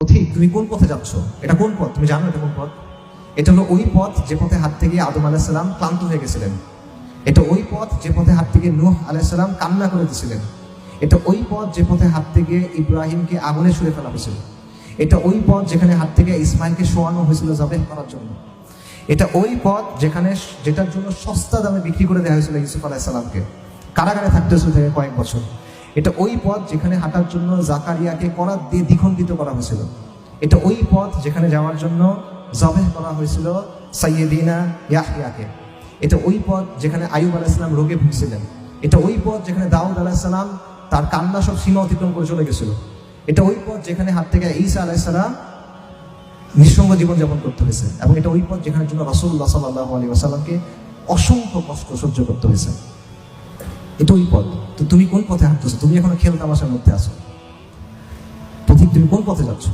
পথিক, তুমি কোন পথে যাচ্ছ? এটা কোন পথ? তুমি জানো এটা কোন পথ? এটা হলো ওই পথ যে পথে হাঁটতে গিয়ে আদম আলাইহিস সালাম ক্লান্ত হয়ে গেছিলেন। এটা ওই পথ যে পথে হাঁটতে গিয়ে নূহ আলাইহিস সালাম কান্না করে দিয়েছিলেন। এটা ওই পথ যে পথে হাঁটতে গিয়ে ইব্রাহিমকে আগুনে ছুঁড়ে ফেলা হয়েছিল। এটা ওই পথ যেখানে হাঁটতে গিয়ে ইসমাইলকে শোয়ানো হয়েছিল জবেহ করার জন্য। এটা ওই পথ যেটার জন্য সস্তা দামে বিক্রি করে দেওয়া হয়েছিল ইউসুফ আলাইহিস সালামকে, কারাগারে থাকতে হয়েছিল থেকে কয়েক বছর। এটা ওই পথ যেখানে হাঁটার জন্য জাকারিয়াকে করাত দিয়ে দ্বিখণ্ডিত করা হয়েছিল। এটা ওই পথ যেখানে যাওয়ার জন্য জবেহ করা হয়েছিল সাইয়েদিনা ইয়াহইয়াকে। এটা ওই পথ যেখানে আইয়ুব আলাইহিস সালাম রোগে ভুগছিলেন। এটা ওই পথ যেখানে দাউদ আলাইহিস সালাম তার কান্না সব সীমা অতিক্রম করে চলে গেছিল। এটা ওই পথ যেখানে হাত থেকে ঈসা আলাইহিস সালাম নিঃসঙ্গ জীবনযাপন করতে হয়েছে। এবং এটা ওই পথ যেখানে জন্য রাসূলুল্লাহ সাল্লাল্লাহু আলাইহি ওয়াসাল্লামকে অসংখ্য কষ্ট সহ্য করতে হয়েছে। এটা ওই পথ। তো তুমি কোন পথে হাঁটতেছো? তুমি এখনো খেল তামাশার মধ্যে আছো। পথিক, তুমি কোন পথে যাচ্ছ?